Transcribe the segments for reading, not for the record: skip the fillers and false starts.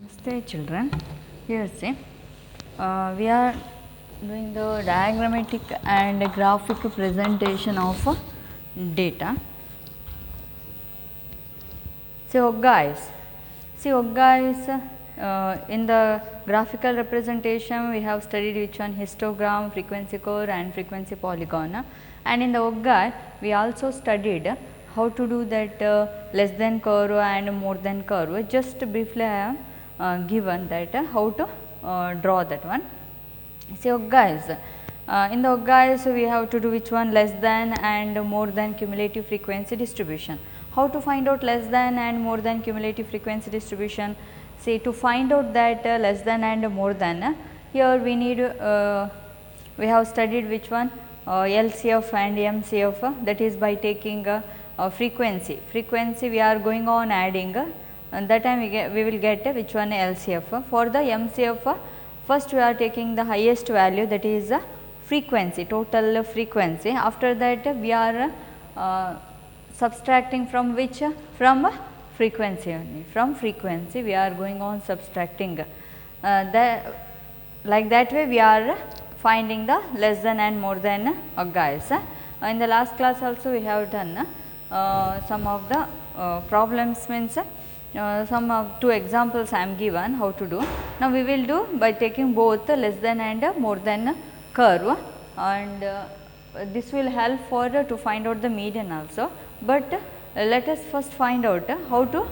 Stay children, here see, we are doing the diagrammatic and graphic presentation of data. So, guys, in the graphical representation we have studied which one, histogram, frequency curve and frequency polygon, and in the OGAI we also studied how to do that less than curve and more than curve. Just briefly I have given that how to draw that one. So, guys, in the guys we have to do which one, less than and more than cumulative frequency distribution. How to find out less than and more than cumulative frequency distribution? Say, to find out that less than and more than, here we need we have studied which one, LCF and MCF, that is by taking frequency we are going on adding, and that time we will get which one, LCF. For the MCF, first we are taking the highest value, that is frequency, total frequency. After that we are subtracting from which, from frequency only, from frequency we are going on subtracting. Like that way we are finding the less than and more than guys. In the last class also we have done some of the problems, means some of 2 examples I am given how to do. Now, we will do by taking both less than and more than curve, and this will help for to find out the median also, but let us first find out how to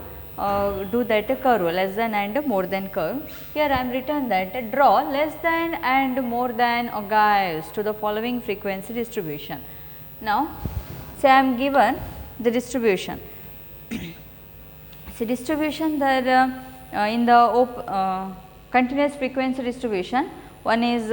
do that curve, less than and more than curve. Here I am written that draw less than and more than guys to the following frequency distribution. Now, say I am given the distribution. So, distribution there in the continuous frequency distribution, one is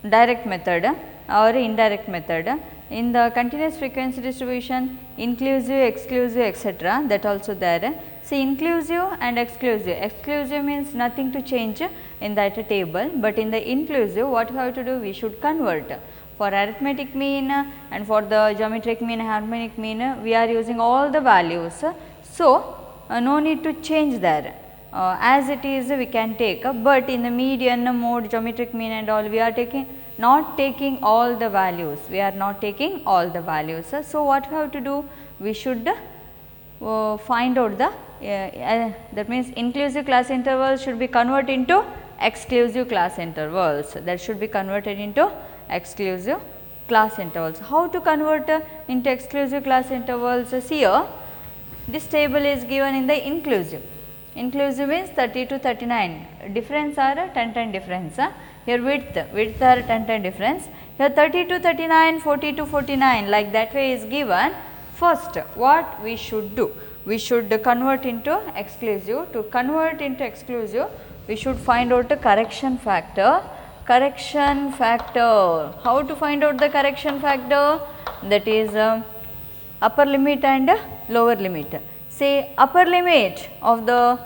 direct method or indirect method. In the continuous frequency distribution, inclusive, exclusive, etc., that also there. See, inclusive and exclusive. Exclusive means nothing to change in that table, but in the inclusive, what we have to do? We should convert. For arithmetic mean and for the geometric mean, harmonic mean, we are using all the values. So, no need to change there, as it is we can take, but in the median, mode, geometric mean and all, we are not taking all the values, So, what we have to do? We should find out the that means inclusive class intervals should be converted into exclusive class intervals, that should be converted into exclusive class intervals. How to convert into exclusive class intervals? See here, this table is given in the inclusive. Inclusive means 30 to 39, difference are 10 difference. Here width are 10 difference. Here 30 to 39, 40 to 49, like that way is given. First, what we should do? We should convert into exclusive. To convert into exclusive, we should find out the correction factor. Correction factor. How to find out the correction factor? That is upper limit and lower limit. Say upper limit of the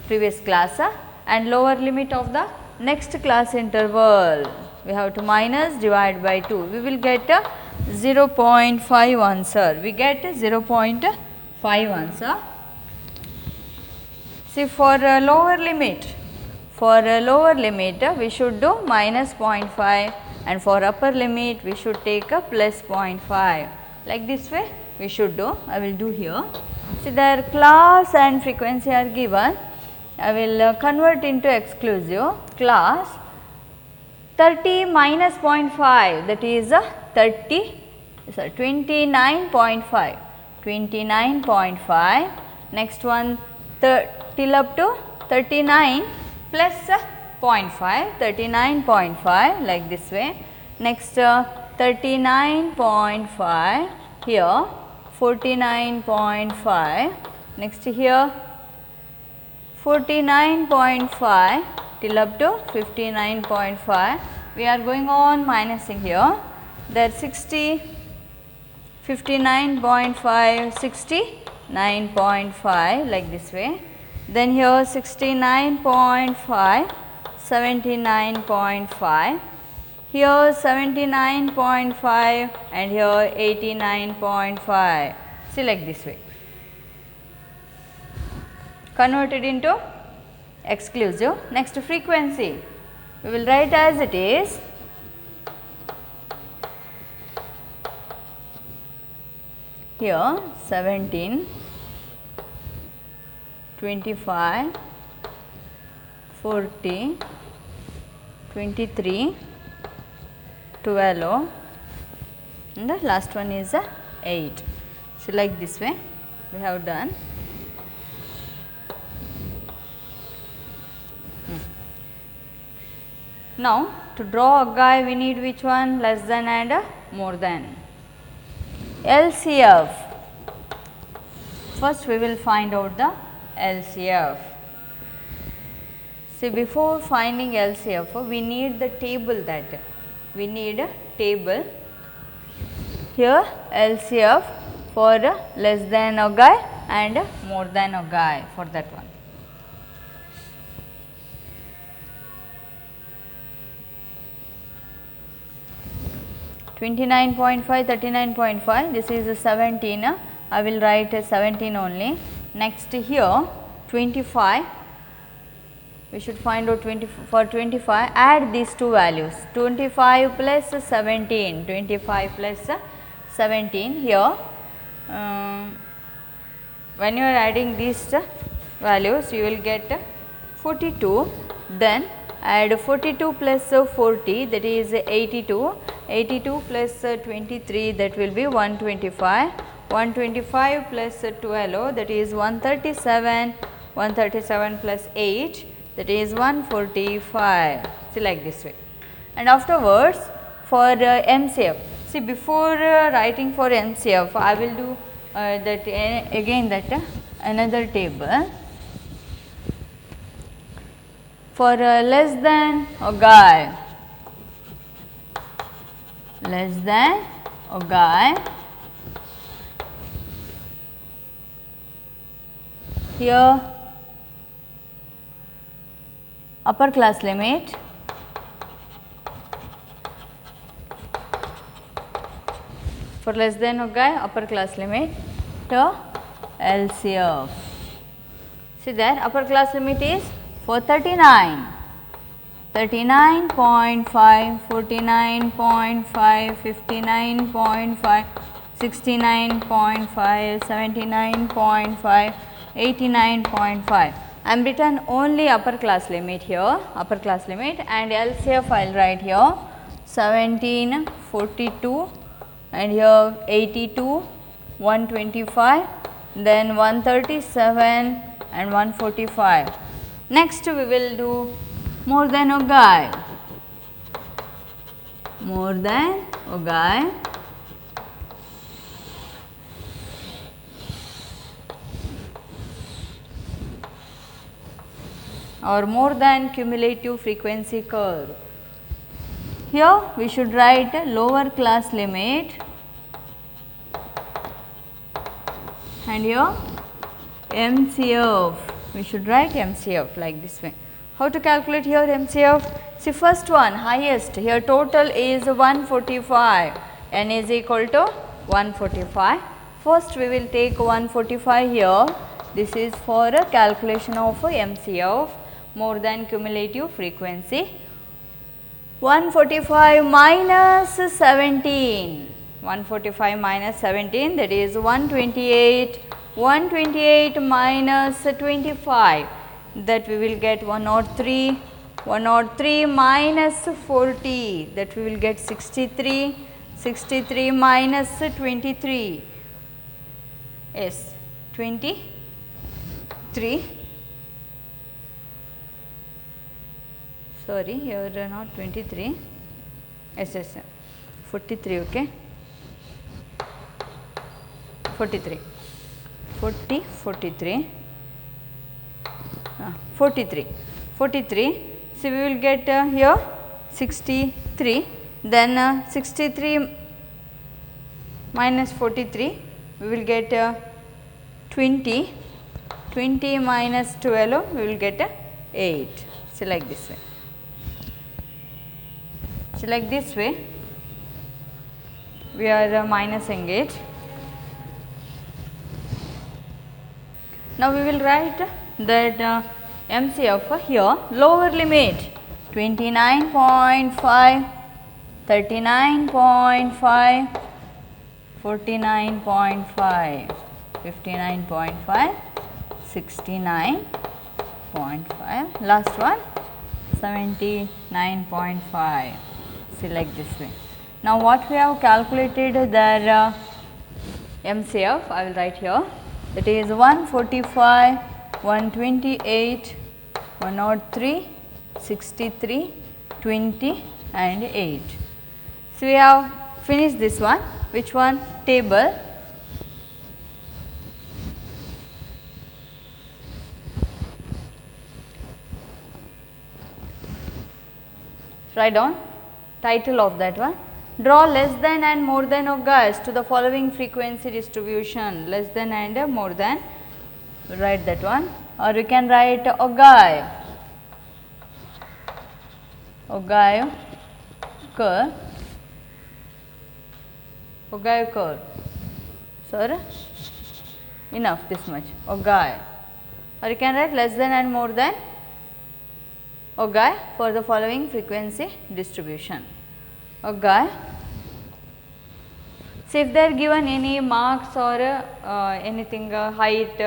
previous class and lower limit of the next class interval. We have to minus, divide by 2. We will get 0.5 answer. We get 0.5 answer. See, for lower limit, we should do minus 0.5, and for upper limit we should take a plus 0.5. Like this way we should do. I will do here. See, their class and frequency are given. I will convert into exclusive. Class 30 minus 0.5, that is 29.5. 29.5. Next one till up to 39 plus 0.5, 39.5, like this way. Next 39.5, here 49.5, next here 49.5 till up to 59.5. We are going on minusing here. That 60, 59.5, 69.5, like this way. Then here 69.5, 79.5. Here 79.5 and here 89.5. See, like this way. converted into exclusive. Next, frequency, we will write as it is. Here 17, 25, 40, 23, 12, and the last one is 8. So, like this way we have done. Now, to draw a guy we need which one? Less than and more than. LCF. First we will find out the LCF. See, before finding LCF we need the table, that we need a table. Here LCF for less than a guy and more than a guy, for that one. $29.5, $39.5, this is 17, I will write 17 only. Next here 25, we should find out 20, for 25 add these two values, 25 plus 17, 25 plus 17 here. When you are adding these values you will get 42, then add 42 plus 40, that is 82, 82 plus 23, that will be 125, 125 plus 12, that is 137, 137 plus 8, that is 145. See, like this way. And afterwards for MCF, see, before writing for MCF I will do that again, that another table. For less than a guy, less than a guy, here upper class limit, for less than a guy upper class limit, to LCF. See there, upper class limit is for 39, 39.5, 49.5, 59.5, 69.5, 79.5, 89.5. I am written only upper class limit here, upper class limit, and LCF I will write here 17, 42, and here 82, 125, then 137 and 145. Next we will do more than a guy, more than a guy, or more than cumulative frequency curve. Here we should write lower class limit, and here MCF, we should write MCF like this way. How to calculate here MCF? See, first one highest, here total is 145, n is equal to 145. First we will take 145 here, this is for a calculation of MCF, more than cumulative frequency. 145 minus 17, 145 minus 17, that is 128, 128 minus 25, that we will get 103, 103 minus 40, that we will get 63, 63 minus 23, yes, 23, sorry, here not 23, yes, 43, okay, 43, 40, 43, 43, 43, so we will get here 63, then 63 minus 43, we will get 20, 20 minus 12, we will get 8, so like this way. So like this way we are minusing it. Now we will write that MCF here lower limit 29.5, 39.5, 49.5, 59.5, 69.5, last one 79.5. Select this way. Now what we have calculated their MCF, I will write here, that is 145, 128, 103, 63, 20 and 8. So we have finished this one. Which one? Table. Write down title of that one. Draw less than and more than ogives to the following frequency distribution. Less than and more than. Write that one, or you can write ogive. Ogive curve. Ogive curve. Sir, enough this much. Ogive. Or you can write less than and more than ogive for the following frequency distribution. Ogive. So if they are given any marks or anything height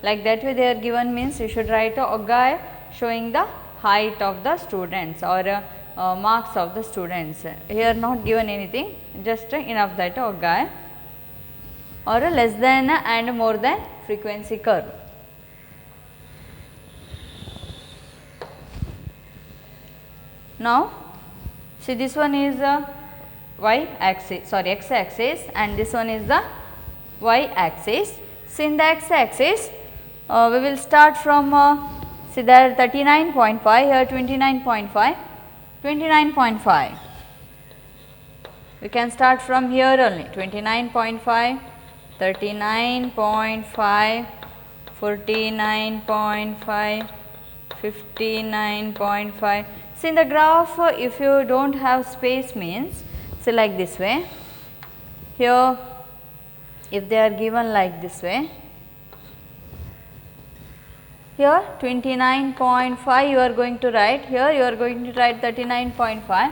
like that way they are given, means you should write a ogive showing the height of the students or marks of the students. Here not given anything, just enough that ogive or less than and more than frequency curve. Now see, this one is y axis, sorry, x axis, and this one is the y axis. So in the x axis we will start from see there 39.5, here 29.5, 29.5. We can start from here only 29.5, 39.5, 49.5, 59.5. See in the graph if you do not have space, means see like this way. Here if they are given like this way, here 29.5 you are going to write, here you are going to write 39.5.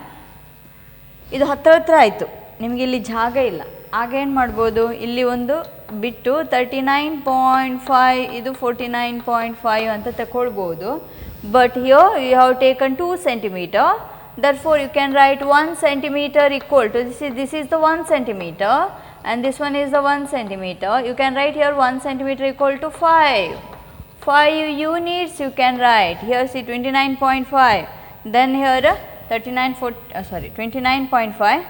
ಇದು ಹತ್ರ ಹತ್ರ ಆಯಿತು, ನಿಮಗೆ ಇಲ್ಲಿ ಜಾಗ ಇಲ್ಲ, ಆಗ ಏನು ಮಾಡ್ಬೋದು, ಇಲ್ಲಿ ಒಂದು ಬಿಟ್ಟು 39.5 ಇದು 49.5 ಅಂತ ತಗೊಳ್ಬೋದು. But here you have taken 2 centimeter, therefore you can write 1 centimeter equal to this is the 1 centimeter and this one is the 1 centimeter. You can write here 1 centimeter equal to 5 units you can write. Here see 29.5, then here 29.5,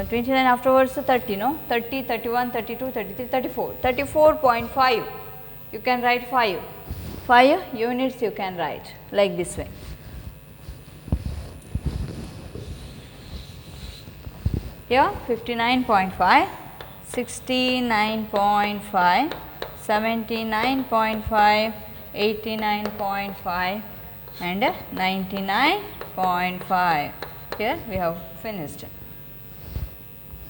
29 afterwards 30, no, 30, 31, 32, 33, 34, 34.5 you can write 5 units you can write like this way. Here 59.5, 69.5, 79.5, 89.5 and 99.5. Here we have finished.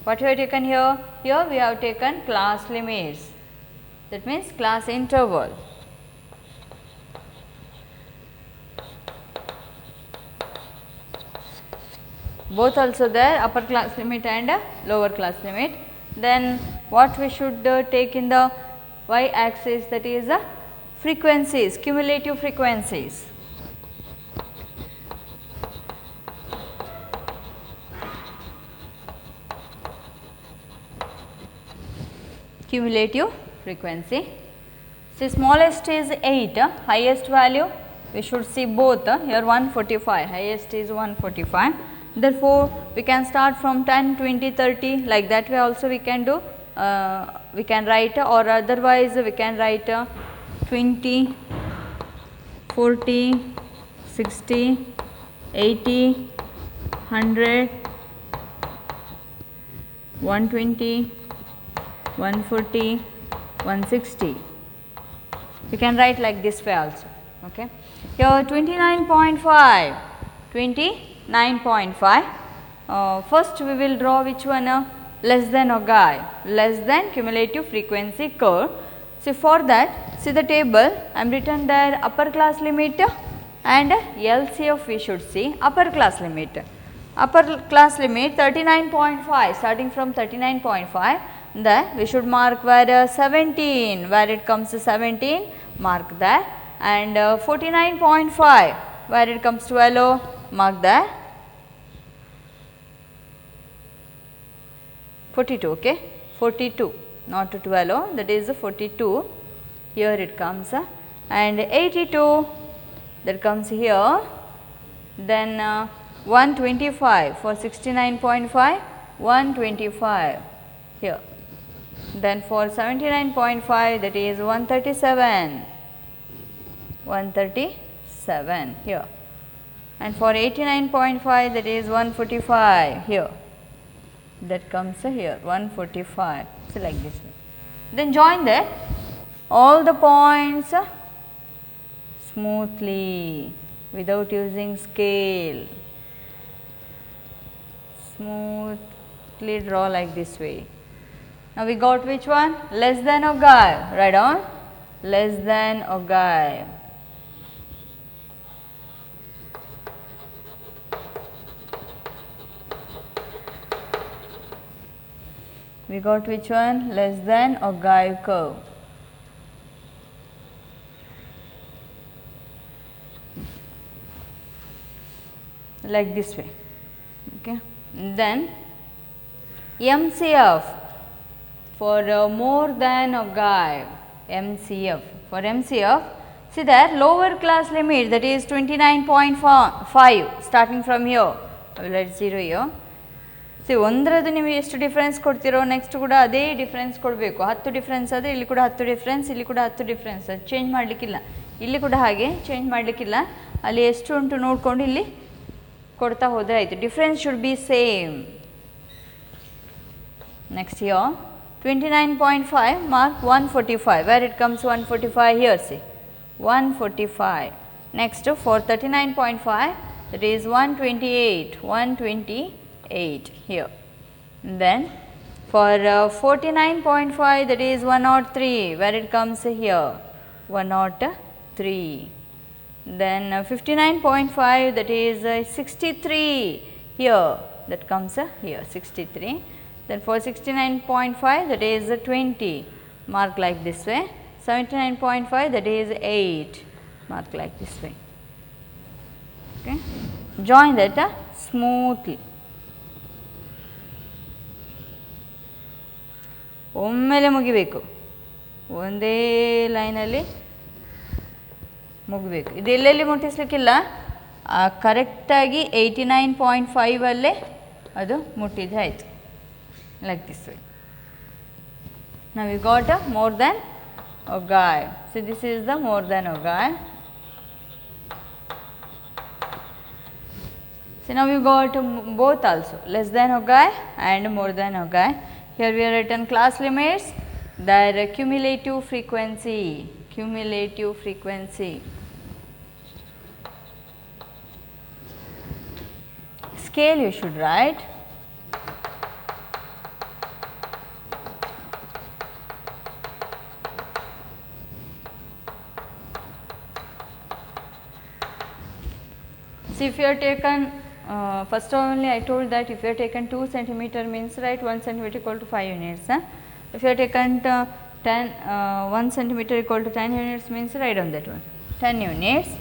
What we have taken here? Here we have taken class limits, that means class interval. Both also there, upper class limit and lower class limit. Then what we should take in the y axis, that is frequencies, cumulative frequencies. Cumulative frequency. See, smallest is 8, highest value we should see both, here 145, highest is 145. Therefore, we can start from 10, 20, 30, like that way also we can do, we can write, or otherwise we can write 20, 40, 60, 80, 100, 120, 140, 160. You can write like this way also. Okay. Here 29.5, 29.5. First we will draw which one? Less than ogive, less than cumulative frequency curve. See for that, see the table, I am written there upper class limit and LCF we should see upper class limit. Upper class limit 39.5, starting from 39.5, then we should mark where 17, where it comes to 17, mark that, and 49.5, where it comes to yellow, mark that. 42, okay, 42, not 12, that is 42, here it comes, and 82, that comes here, then 125 for 69.5, 125 here, then for 79.5, that is 137, 137 here, and for 89.5, that is 145 here. That comes here 145. So, like this way. Then join that all the points smoothly without using scale. Smoothly draw like this way. Now, we got which one? Less than or guy. Write down less than or guy. We got which one? Less than or guy curve. Like this way. Okay. Then MCF for more than or guy. MCF. For MCF, see there lower class limit, that is 29.5 starting from here. I will write 0 here. C ಒಂದರದ್ದು ನೀವು ಎಷ್ಟು difference ಕೊಡ್ತೀರೋ next ಕೂಡ ಅದೇ difference ಕೊಡಬೇಕು. 10 difference ಆದರೆ ಇಲ್ಲಿ ಕೂಡ 10 difference, ಇಲ್ಲಿ ಕೂಡ 10 ಡಿಫ್ರೆನ್ಸ್, ಅದು ಚೇಂಜ್ ಮಾಡಲಿಕ್ಕಿಲ್ಲ. ಇಲ್ಲಿ ಕೂಡ ಹಾಗೆ ಚೇಂಜ್ ಮಾಡಲಿಕ್ಕಿಲ್ಲ, ಅಲ್ಲಿ ಎಷ್ಟು ಉಂಟು ನೋಡಿಕೊಂಡು ಇಲ್ಲಿ ಕೊಡ್ತಾ ಹೋದರೆ ಆಯಿತು. Difference should be same. Next here 29.5 mark 145, where it comes 145 here, see 145. Next for 39.5, that is 128, 128 here. Then for 49.5, that is 103, where it comes here 103. Then 59.5, that is 63 here, that comes here 63. Then for 69.5, that is 20, mark like this way. 79.5, that is 8, mark like this way. Okay. Join that smoothly. ಒಮ್ಮೆಲೆ ಮುಗಿಬೇಕು, ಒಂದೇ ಲೈನಲ್ಲಿ ಮುಗಬೇಕು. ಇದು ಎಲ್ಲೆಲ್ಲಿ ಮುಟ್ಟಿಸ್ಲಿಕ್ಕಿಲ್ಲ, ಕರೆಕ್ಟಾಗಿ 89.5 ಅಲ್ಲೇ ಅದು ಮುಟ್ಟಿದ್ರೆ ಆಯಿತು. Like this way. Now we got a more than or guy. So this is the more than or guy. So now we got both also, less than or guy and more than or guy. Here we are written class limits, their cumulative frequency, cumulative frequency. Scale you should write. See, if you are taken, first of all I told that if you are taken 2 centimeter means write 1 centimeter equal to 5 units. If you are taken 1 centimeter equal to 10 units means write on that one 10 units.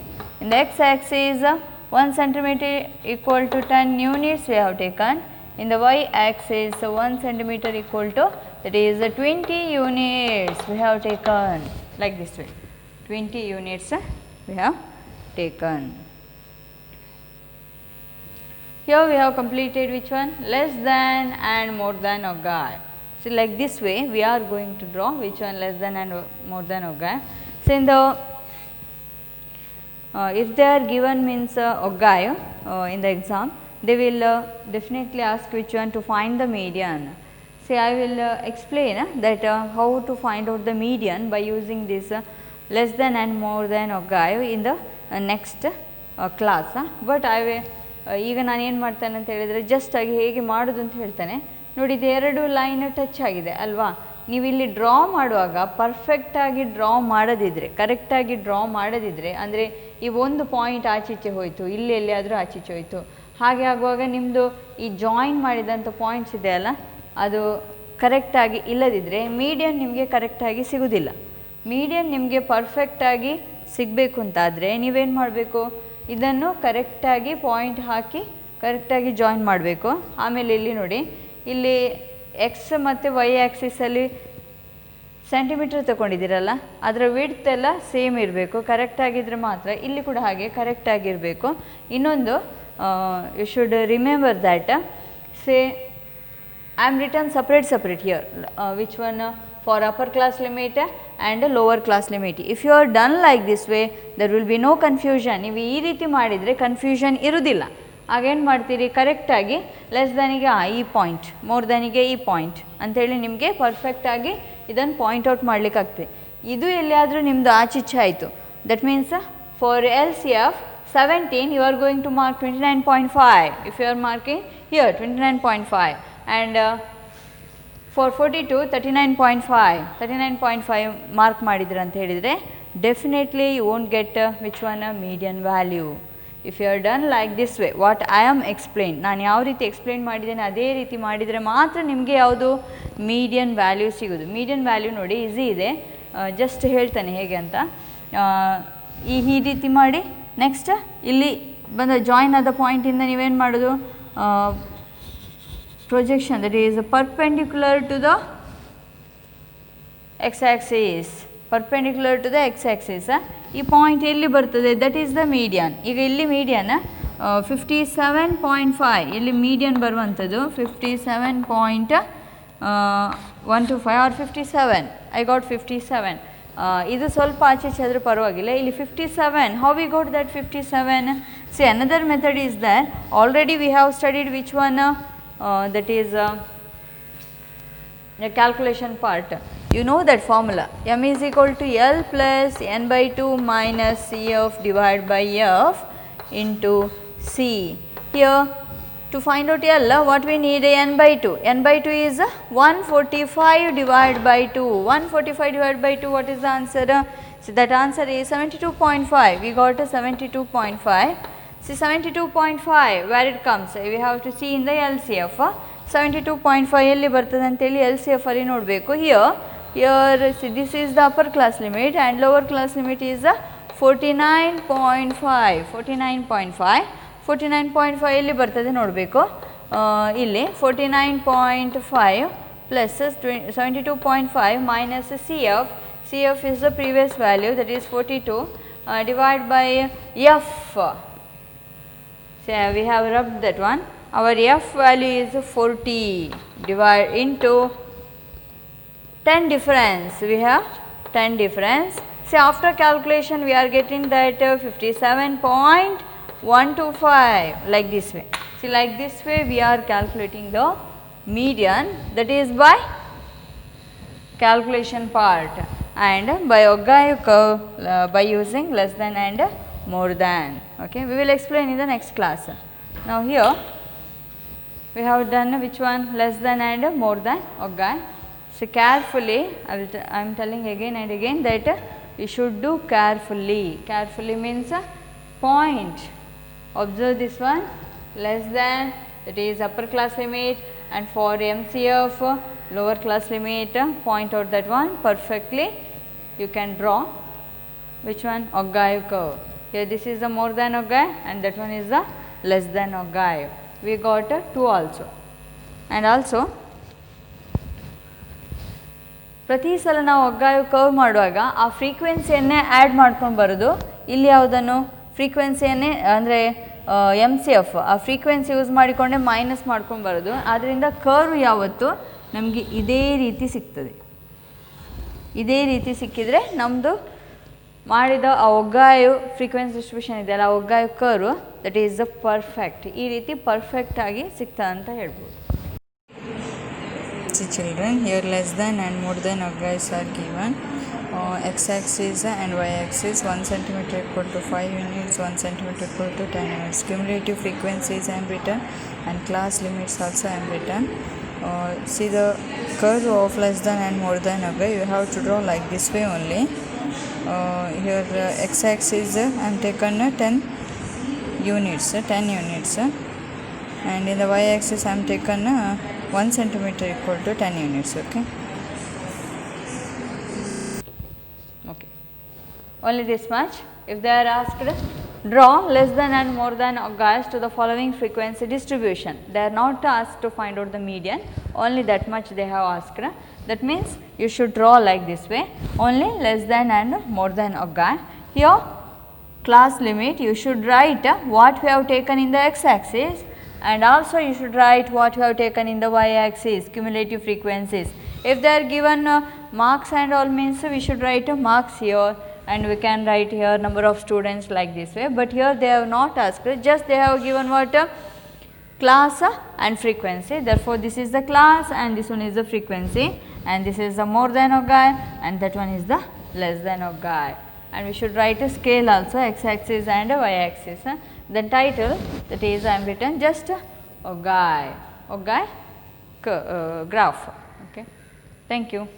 In the x axis 1 centimeter equal to 10 units we have taken. In the y axis 1 centimeter equal to, that is 20 units we have taken, like this way 20 units we have taken. Here we have completed which one? Less than and more than or guy. So like this way we are going to draw which one less than and more than or guy. So in the if they are given means or guy in the exam, they will definitely ask which one to find the median. See, I will explain that how to find out the median by using this less than and more than or guy in the next class. But I will ಈಗ ನಾನು ಏನು ಮಾಡ್ತೇನೆ ಅಂತ ಹೇಳಿದರೆ just ಆಗಿ ಹೇಗೆ ಮಾಡೋದು ಅಂತ ಹೇಳ್ತೇನೆ ನೋಡಿ. ಇದು ಎರಡು ಲೈನ್ ಟಚ್ ಆಗಿದೆ ಅಲ್ವಾ, ನೀವು ಇಲ್ಲಿ ಡ್ರಾ ಮಾಡುವಾಗ ಪರ್ಫೆಕ್ಟಾಗಿ ಡ್ರಾ ಮಾಡೋದಿದ್ರೆ, ಕರೆಕ್ಟಾಗಿ ಡ್ರಾ ಮಾಡೋದಿದ್ರೆ, ಅಂದರೆ ಈ ಒಂದು ಪಾಯಿಂಟ್ ಆಚೀಚೆ ಹೋಯಿತು, ಇಲ್ಲಿ ಎಲ್ಲಿಯಾದರೂ ಆಚೀಚೆ ಹೋಯಿತು, ಹಾಗೆ ಆಗುವಾಗ ನಿಮ್ಮದು ಈ ಜಾಯಿನ್ ಮಾಡಿದಂಥ ಪಾಯಿಂಟ್ಸ್ ಇದೆಯಲ್ಲ ಅದು ಕರೆಕ್ಟಾಗಿ ಇಲ್ಲದಿದ್ದರೆ ಮೀಡಿಯನ್ ನಿಮಗೆ ಕರೆಕ್ಟಾಗಿ ಸಿಗೋದಿಲ್ಲ. ಮೀಡಿಯನ್ ನಿಮಗೆ ಪರ್ಫೆಕ್ಟಾಗಿ ಸಿಗಬೇಕು ಅಂತಾದರೆ ನೀವೇನು ಮಾಡಬೇಕು, ಇದನ್ನು ಕರೆಕ್ಟಾಗಿ ಪಾಯಿಂಟ್ ಹಾಕಿ ಕರೆಕ್ಟಾಗಿ ಜಾಯಿನ್ ಮಾಡಬೇಕು. ಆಮೇಲೆ ಇಲ್ಲಿ ನೋಡಿ, ಇಲ್ಲಿ ಎಕ್ಸ್ ಮತ್ತು ವೈ ಆ್ಯಕ್ಸಿಸಲ್ಲಿ ಸೆಂಟಿಮೀಟರ್ ತಗೊಂಡಿದ್ದೀರಲ್ಲ, ಅದರ ವಿಡ್ತ್ ಎಲ್ಲ ಸೇಮ್ ಇರಬೇಕು, ಕರೆಕ್ಟಾಗಿದ್ದರೆ ಮಾತ್ರ. ಇಲ್ಲಿ ಕೂಡ ಹಾಗೆ ಕರೆಕ್ಟಾಗಿರಬೇಕು. ಇನ್ನೊಂದು you should remember that, say I am written separate here, which one for upper class limit and lower class limit. If you are done like this way, there will be no confusion. ನೀವು ಈ ರೀತಿ ಮಾಡಿದರೆ confusion ಇರುವುದಿಲ್ಲ. ಆಗೇನು ಮಾಡ್ತೀರಿ, ಕರೆಕ್ಟಾಗಿ less ದ್ಯಾನಿಗೆ ಈ point, more ದ್ಯಾನಿಗೆ ಈ ಪಾಯಿಂಟ್ ಅಂಥೇಳಿ ನಿಮಗೆ ಪರ್ಫೆಕ್ಟಾಗಿ ಇದನ್ನು ಪಾಯಿಂಟ್ ಔಟ್ ಮಾಡಲಿಕ್ಕಾಗ್ತದೆ. ಇದು ಎಲ್ಲಿಯಾದರೂ ನಿಮ್ಮದು ಆಚೀಚೆ ಆಯಿತು, that means for LCF 17 you are going to mark 29.5. if you are marking here 29.5 and for 42 39.5 mark ಮಾಡಿದ್ರೆ ಅಂತ ಹೇಳಿದರೆ definitely you won't get which one median value. If you are done like this way, what I am explain, ನಾನು ಯಾವ ರೀತಿ explain ಮಾಡಿದ್ದೇನೆ ಅದೇ ರೀತಿ ಮಾಡಿದರೆ ಮಾತ್ರ ನಿಮಗೆ ಯಾವುದು ಮೀಡಿಯನ್ ವ್ಯಾಲ್ಯೂ ಸಿಗೋದು. ಮೀಡಿಯನ್ ವ್ಯಾಲ್ಯೂ ನೋಡಿ ಈಸಿ ಇದೆ, ಜಸ್ಟ್ ಹೇಳ್ತಾನೆ ಹೇಗೆ ಅಂತ. ಈ ರೀತಿ ಮಾಡಿ ನೆಕ್ಸ್ಟ್ ಇಲ್ಲಿ ಬಂದ ಜಾಯಿನ್ ಆದ ಪಾಯಿಂಟಿಂದ ನೀವೇನು ಮಾಡೋದು, projection that is perpendicular to the x-axis, perpendicular to the x-axis. ಈ ಪಾಯಿಂಟ್ ಎಲ್ಲಿ ಬರ್ತದೆ, ದಟ್ ಈಸ್ ದ ಮೀಡಿಯನ್. ಈಗ ಇಲ್ಲಿ ಮೀಡಿಯನ್ 57.5, ಇಲ್ಲಿ ಮೀಡಿಯನ್ ಬರುವಂಥದ್ದು 57.125 ಆರ್ 57. I got 57. ಇದು ಸ್ವಲ್ಪ ಆಚೆ ಆದರೂ ಪರವಾಗಿಲ್ಲ. ಇಲ್ಲಿ 57, how we got that 57? C another method is that already we have studied which one, that is the calculation part. You know that formula, m is equal to L plus n by 2 minus CF divided by F into C. Here to find out L, what we need, n by 2. n by 2 is 145 divided by 2. 145 divided by 2, what is the answer? So that answer is 72.5. We got a 72.5. See 72.5 where it comes, we have to see in the LCF. 72.5 ಎಲ್ಲಿ ಬರ್ತದೆ ಅಂತೇಳಿ LCF ಅಲ್ಲಿ ನೋಡಬೇಕು. here see, this is the upper class limit and lower class limit is 49.5. 49.5 ಎಲ್ಲಿ ಬರ್ತದೆ ನೋಡಬೇಕು. ಇಲ್ಲಿ 49.5 plus 72.5 minus CF is the previous value, that is 42, divided by F. So we have rubbed that one. Our F value is 40 divided into 10 difference. We have 10 difference. So after calculation we are getting that 57.125 like this way. See, like this way we are calculating the median, that is by calculation part, and by Ogaiu curve by using less than and more than. Okay, we will explain in the next class. Now here we have done which one, less than and more than Ogaiu. So carefully I am telling again and again that you should do carefully. Carefully means point. Observe this one, less than, that is upper class limit, and for MCF lower class limit, point out that one perfectly. You can draw which one, Ogaiu curve. Here this is the more than Ogaiu and that one is the less than Ogaiu. We got 2 also. And also ಪ್ರತಿ ಸಲ ನಾವು Ogaiu curve ಮಾಡುವಾಗ ಆ ಫ್ರೀಕ್ವೆನ್ಸಿಯನ್ನೇ add ಮಾಡ್ಕೊಂಡು ಬರೋದು. ಇಲ್ಲಿ ಯಾವುದನ್ನು ಫ್ರೀಕ್ವೆನ್ಸಿಯನ್ನೇ ಅಂದರೆ MCF ಆ ಫ್ರೀಕ್ವೆನ್ಸಿ ಯೂಸ್ ಮಾಡಿಕೊಂಡೆ ಮೈನಸ್ ಮಾಡ್ಕೊಂಡು ಬರೋದು. ಆದ್ದರಿಂದ ಕರ್ವ್ ಯಾವತ್ತು ನಮಗೆ ಇದೇ ರೀತಿ ಸಿಗ್ತದೆ. ಇದೇ ರೀತಿ ಸಿಕ್ಕಿದರೆ ನಮ್ಮದು ಮಾಡಿದ ಆ Ogaiu ಫ್ರೀಕ್ವೆನ್ಸಿ ಡಿಸ್ಟ್ರಿಬ್ಯೂಷನ್ ಇದೆಯಲ್ಲ, ಆ Ogaiu curve, that is the perfect. ಈ ರೀತಿ ಪರ್ಫೆಕ್ಟಾಗಿ ಸಿಗ್ತದೆ ಅಂತ ಹೇಳ್ಬೋದು. See children, here less than and more than Ogaius are given. X-axis and y-axis, 1 cm equal to 5 units, 1 cm equal to 10 units. Cumulative frequencies I am written and class limits also I am written. See the curve of less than and more than, okay, you have to draw like this way only. Here x axis I am taken 10 units, and in the y axis I am taken 1 centimeter equal to 10 units. Okay, only this much. If they are asked, draw less than and more than guys to the following frequency distribution, they are not asked to find out the median, only that much they have asked. That means you should draw like this way, only less than and more than a guy. Here class limit, you should write what we have taken in the x axis, and also you should write what we have taken in the y axis, cumulative frequencies. If they are given marks and all, means we should write marks here, and we can write here number of students like this way, but here they have not asked, just they have given what class and frequency. Therefore, this is the class and this one is the frequency, and this is the more than a guy and that one is the less than a guy. And we should write a scale also, x axis and a y axis. The title, that is I am written just a guy graph. Okay. Thank you.